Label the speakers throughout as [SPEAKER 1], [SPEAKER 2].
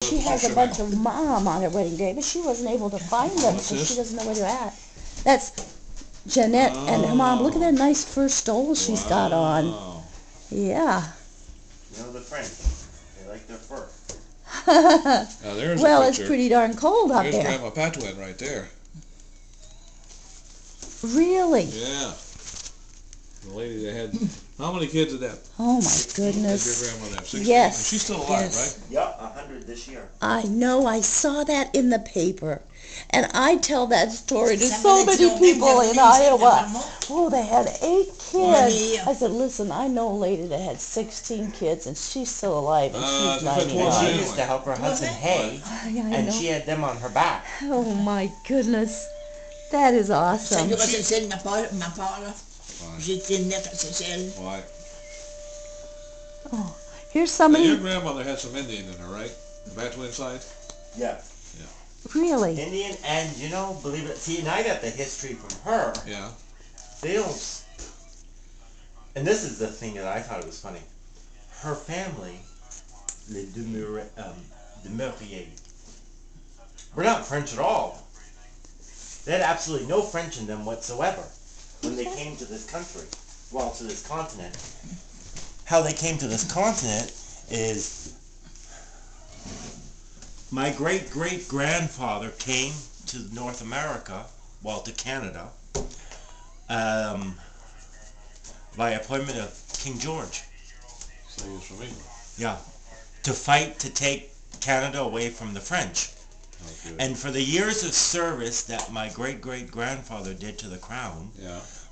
[SPEAKER 1] She has a bunch of mom on her wedding day, but she wasn't able to find them, so she doesn't know where they're at. That's Jeanette and her mom. Look at that nice fur stole she's got on. Yeah.
[SPEAKER 2] You know the French, they like their fur.
[SPEAKER 3] Now there's
[SPEAKER 1] Well,
[SPEAKER 3] a
[SPEAKER 1] it's
[SPEAKER 3] picture.
[SPEAKER 1] pretty darn cold out
[SPEAKER 3] There's
[SPEAKER 1] there.
[SPEAKER 3] Grandma Patwin right there.
[SPEAKER 1] Really?
[SPEAKER 3] Yeah. The lady that had, how many kids did that?
[SPEAKER 1] Oh my
[SPEAKER 3] Did
[SPEAKER 1] goodness.
[SPEAKER 3] your grandmother have? 16?
[SPEAKER 1] Yes.
[SPEAKER 3] And she's still alive,
[SPEAKER 1] Yes.
[SPEAKER 3] right?
[SPEAKER 2] Yeah, 100 this year.
[SPEAKER 1] I know. I saw that in the paper. And I tell that story to so many people in Iowa. Oh, they had 8 kids. I said, listen, I know a lady that had 16 kids, and she's still alive, and she's 99.
[SPEAKER 2] She used to help her husband hay, and she had them on her back.
[SPEAKER 1] Oh, my goodness. That is awesome.
[SPEAKER 3] Why?
[SPEAKER 1] Oh, here's
[SPEAKER 3] Now,
[SPEAKER 1] somebody.
[SPEAKER 3] your grandmother had some Indian in her, right? The Patwin side?
[SPEAKER 2] Yeah.
[SPEAKER 1] Really?
[SPEAKER 2] Indian, and you know, believe it, see, and I got the history from her.
[SPEAKER 3] Yeah.
[SPEAKER 2] They don't, and this is the thing that I thought it was funny. Her family, les Demeuriers, were not French at all. They had absolutely no French in them whatsoever when they came to this country, well, to this continent. How they came to this continent is my great-great-grandfather came to North America, well, to Canada, by appointment of King George.
[SPEAKER 3] So he was from England.
[SPEAKER 2] Yeah. To fight to take Canada away from the French.
[SPEAKER 3] Okay.
[SPEAKER 2] And for the years of service that my great-great-grandfather did to the Crown,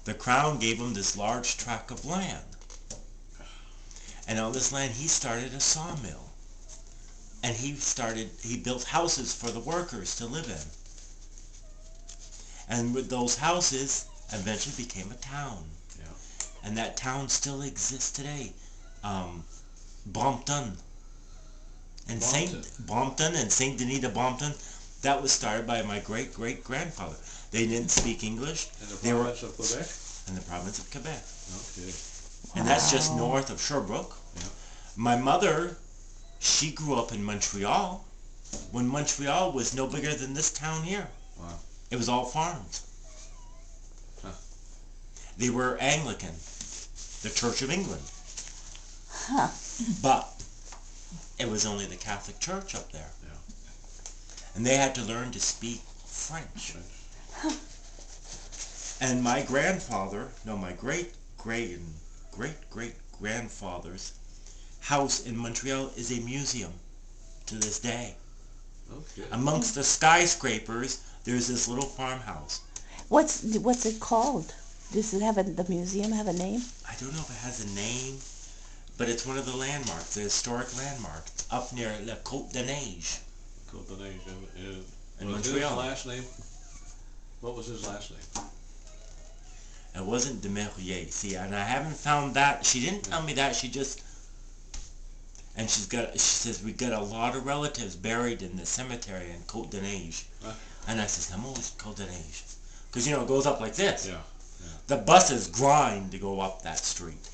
[SPEAKER 2] the Crown gave him this large tract of land. And on this land he started a sawmill. And he built houses for the workers to live in. And with those houses, eventually became a town.
[SPEAKER 3] Yeah.
[SPEAKER 2] And that town still exists today. Brompton. And Brompton and Saint Denis de Brompton, that was started by my great-great-grandfather. They didn't speak English.
[SPEAKER 3] In the province of Quebec?
[SPEAKER 2] In the province of Quebec.
[SPEAKER 3] Okay.
[SPEAKER 2] And that's just north of Sherbrooke.
[SPEAKER 3] Yeah.
[SPEAKER 2] My mother, she grew up in Montreal, when Montreal was no bigger than this town here.
[SPEAKER 3] Wow.
[SPEAKER 2] It was all farms.
[SPEAKER 3] Huh.
[SPEAKER 2] They were Anglican, the Church of England.
[SPEAKER 1] Huh.
[SPEAKER 2] But it was only the Catholic Church up there.
[SPEAKER 3] Yeah.
[SPEAKER 2] And they had to learn to speak French. And my grandfather, no, my great-great-great-great-grandfather's house in Montreal is a museum to this day.
[SPEAKER 3] Okay.
[SPEAKER 2] Amongst the skyscrapers, there's this little farmhouse.
[SPEAKER 1] What's it called? Does it have the museum have a name?
[SPEAKER 2] I don't know if it has a name, but it's one of the landmarks, the historic landmark, up near La Côte de Neige.
[SPEAKER 3] Côte de Neige.
[SPEAKER 2] In
[SPEAKER 3] Was
[SPEAKER 2] Montreal.
[SPEAKER 3] his last name? What was his last name?
[SPEAKER 2] It wasn't Demeurier. See, and I haven't found that. She didn't tell me that. She just, and she says, we got a lot of relatives buried in the cemetery in Côte de Neige. And I says, how much Côte de Neige? Because, you know, it goes up like this.
[SPEAKER 3] Yeah.
[SPEAKER 2] The buses grind to go up that street.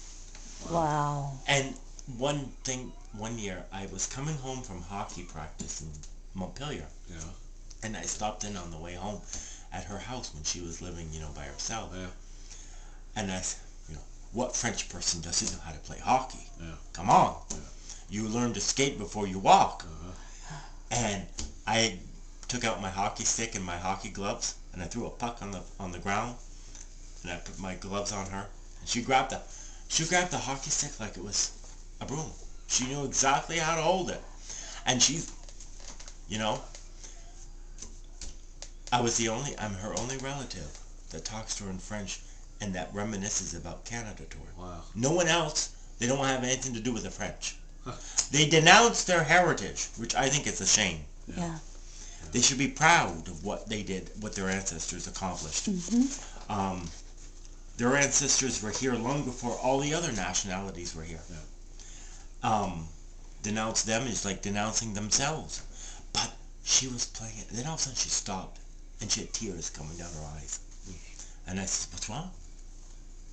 [SPEAKER 1] Wow.
[SPEAKER 2] And one year, I was coming home from hockey practice in Montpelier.
[SPEAKER 3] Yeah.
[SPEAKER 2] And I stopped in on the way home at her house when she was living, you know, by herself.
[SPEAKER 3] Yeah.
[SPEAKER 2] And I said, you know, what French person doesn't know how to play hockey?
[SPEAKER 3] Yeah.
[SPEAKER 2] Come on.
[SPEAKER 3] Yeah.
[SPEAKER 2] You learn to skate before you walk. And I took out my hockey stick and my hockey gloves, and I threw a puck on the ground, and I put my gloves on her, and she grabbed the hockey stick like it was a broom. She knew exactly how to hold it. And she's, you know, I'm her only relative that talks to her in French and that reminisces about Canada to her.
[SPEAKER 3] Wow.
[SPEAKER 2] No one else, they don't have anything to do with the French. They denounce their heritage, which I think is a shame.
[SPEAKER 1] Yeah.
[SPEAKER 2] They should be proud of what they did, what their ancestors accomplished.
[SPEAKER 1] Mm-hmm.
[SPEAKER 2] Their ancestors were here long before all the other nationalities were here.
[SPEAKER 3] Yeah.
[SPEAKER 2] Denounce them is like denouncing themselves. But she was playing it, and then all of a sudden she stopped, and she had tears coming down her eyes. And I said, what's wrong?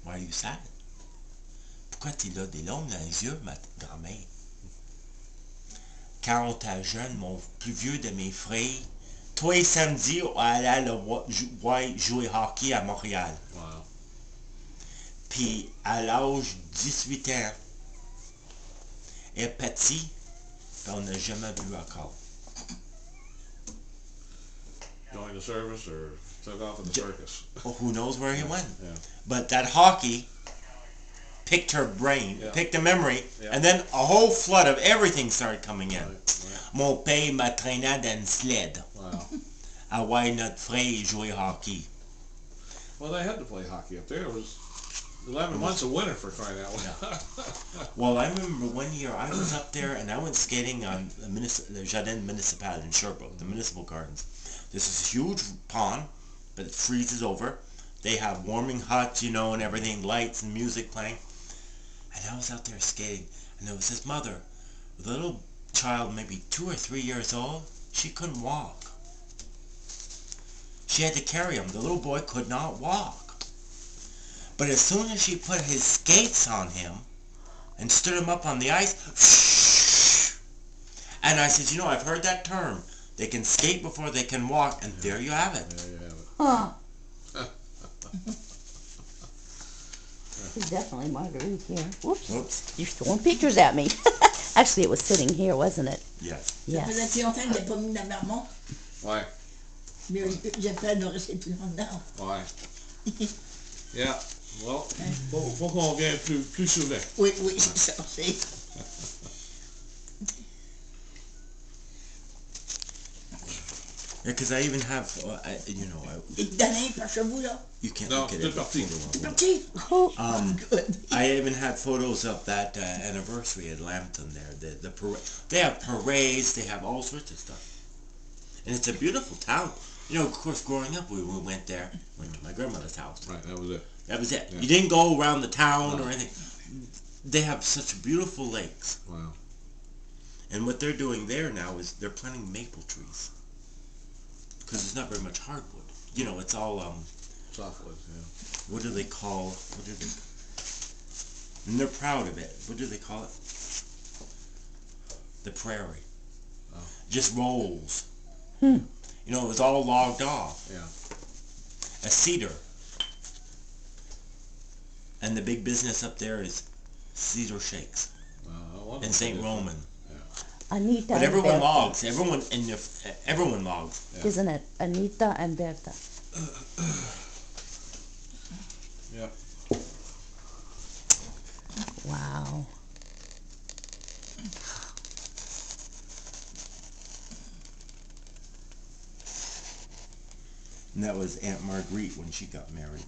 [SPEAKER 2] Why are you sad? Pourquoi tu as des larmes dans les yeux, ma grand-mère? quand on était jeune, mon plus vieux de mes frères, tous les samedis, on allait jouer hockey à Montréal.
[SPEAKER 3] Wow.
[SPEAKER 2] Puis, à l'âge de 18 ans, elle est partie, puis on n'a jamais vu encore.
[SPEAKER 3] Joined the service or took off in the circus.
[SPEAKER 2] Oh, who knows where he went?
[SPEAKER 3] Yeah.
[SPEAKER 2] But that hockey picked her brain,
[SPEAKER 3] Yeah.
[SPEAKER 2] picked the memory,
[SPEAKER 3] Yeah.
[SPEAKER 2] and then a whole flood of everything started coming in.
[SPEAKER 3] Right.
[SPEAKER 2] Mon père m'a traîné dans une sled
[SPEAKER 3] Wow.
[SPEAKER 2] à voir notre frère jouer hockey.
[SPEAKER 3] Well, they had to play hockey up there. It was 11 months of winter, for crying out loud.
[SPEAKER 2] Well, I remember one year I was up there and I went skating on the Jardin Municipal in Sherbrooke, the municipal gardens. This is a huge pond, but it freezes over. They have warming huts, you know, and everything, lights and music playing. And I was out there skating, and there was this mother with a little child, maybe 2 or 3 years old. She couldn't walk. She had to carry him. The little boy could not walk. But as soon as she put his skates on him and stood him up on the ice, and I said, you know, I've heard that term. They can skate before they can walk, and there you have it.
[SPEAKER 3] There you have it.
[SPEAKER 1] Huh. There's definitely Marguerite here. Whoops.
[SPEAKER 2] Whoops.
[SPEAKER 1] You're throwing pictures at me. Actually, it was sitting here, wasn't it?
[SPEAKER 2] Yes.
[SPEAKER 1] Yes.
[SPEAKER 4] Ça faisait longtemps que je l'ai pas mis dans Marmont.
[SPEAKER 3] Ouais.
[SPEAKER 4] Mais j'ai fait de rester plus longtemps.
[SPEAKER 3] Ouais. Yeah. Well, faut qu'on vienne plus souvent.
[SPEAKER 4] Oui, c'est ça.
[SPEAKER 2] Yeah, because I even have, you know,
[SPEAKER 4] Et donné par chez vous, là.
[SPEAKER 2] you can't
[SPEAKER 3] No,
[SPEAKER 2] look at
[SPEAKER 3] c'est
[SPEAKER 2] it.
[SPEAKER 3] parti.
[SPEAKER 4] C'est parti.
[SPEAKER 1] Oh,
[SPEAKER 4] Good.
[SPEAKER 2] I even had photos of that anniversary at Lambton there. They have parades, they have all sorts of stuff. And it's a beautiful town. You know, of course, growing up, we went there, went to my grandmother's house.
[SPEAKER 3] Right, that was it.
[SPEAKER 2] That was it.
[SPEAKER 3] Yeah.
[SPEAKER 2] You didn't go around the town
[SPEAKER 3] No.
[SPEAKER 2] or anything. They have such beautiful lakes.
[SPEAKER 3] Wow.
[SPEAKER 2] And what they're doing there now is they're planting maple trees. Because there's not very much hardwood. You know, it's all,
[SPEAKER 3] Softwoods, yeah.
[SPEAKER 2] what do they call, and they're proud of it. What do they call it? The prairie.
[SPEAKER 3] Oh.
[SPEAKER 2] Just rolls.
[SPEAKER 1] Hmm.
[SPEAKER 2] You know, it was all logged off.
[SPEAKER 3] Yeah.
[SPEAKER 2] A cedar. And the big business up there is cedar shakes and St. Roman.
[SPEAKER 1] Anita
[SPEAKER 2] But
[SPEAKER 1] and
[SPEAKER 2] everyone
[SPEAKER 1] Berta.
[SPEAKER 2] logs. Everyone logs.
[SPEAKER 3] Yeah.
[SPEAKER 1] Isn't it? Anita and Berta.
[SPEAKER 3] Yeah.
[SPEAKER 1] Wow.
[SPEAKER 2] And that was Aunt Marguerite when she got married.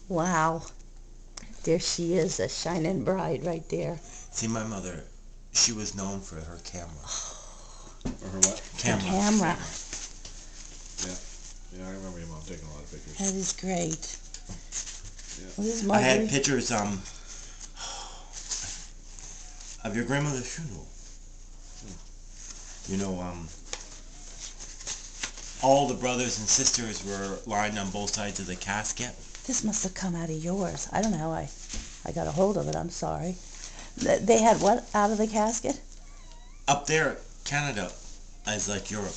[SPEAKER 1] Wow. There she is, a shining bride right there.
[SPEAKER 2] See, my mother, she was known for her camera.
[SPEAKER 3] Or her what?
[SPEAKER 2] Camera.
[SPEAKER 1] Camera.
[SPEAKER 3] Yeah, I remember your mom taking a lot of pictures.
[SPEAKER 1] That is great.
[SPEAKER 3] Yeah.
[SPEAKER 1] Well, this is
[SPEAKER 2] I had
[SPEAKER 1] Marguerite.
[SPEAKER 2] pictures of your grandmother's funeral. You know, all the brothers and sisters were lined on both sides of the casket.
[SPEAKER 1] This must have come out of yours. I don't know how I got a hold of it. I'm sorry. They had what out of the casket?
[SPEAKER 2] Up there, Canada is like Europe.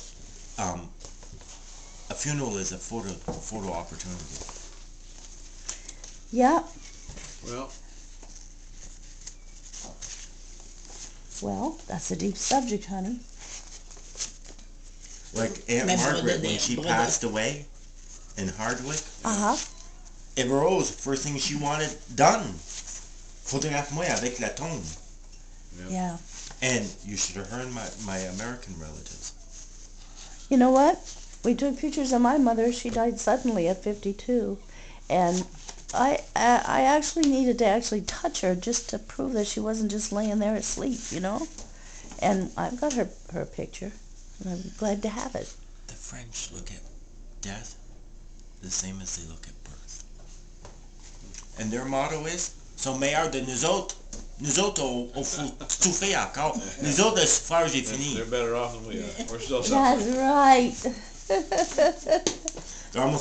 [SPEAKER 2] A funeral is a photo opportunity.
[SPEAKER 1] Yeah.
[SPEAKER 3] Well,
[SPEAKER 1] That's a deep subject, honey.
[SPEAKER 2] Like Aunt
[SPEAKER 4] My
[SPEAKER 2] Margaret,
[SPEAKER 4] brother,
[SPEAKER 2] when she
[SPEAKER 4] brother.
[SPEAKER 2] passed away in Hardwick,
[SPEAKER 1] Uh-huh.
[SPEAKER 2] it rose, first thing she wanted done. Photographe-moi avec la tombe.
[SPEAKER 1] Yeah.
[SPEAKER 2] And you should have heard my American relatives.
[SPEAKER 1] You know what? We took pictures of my mother. She died suddenly at 52. And I actually needed to actually touch her just to prove that she wasn't just laying there asleep, you know? And I've got her picture. And I'm glad to have it.
[SPEAKER 2] The French look at death the same as they look at birth. And their motto is, sont meilleurs de nous autres. Nous autres, on faut souffrir encore. Nous autres, le suffrage est fini.
[SPEAKER 3] they're better off than we are. We're still suffering.
[SPEAKER 1] That's right.
[SPEAKER 2] They're almost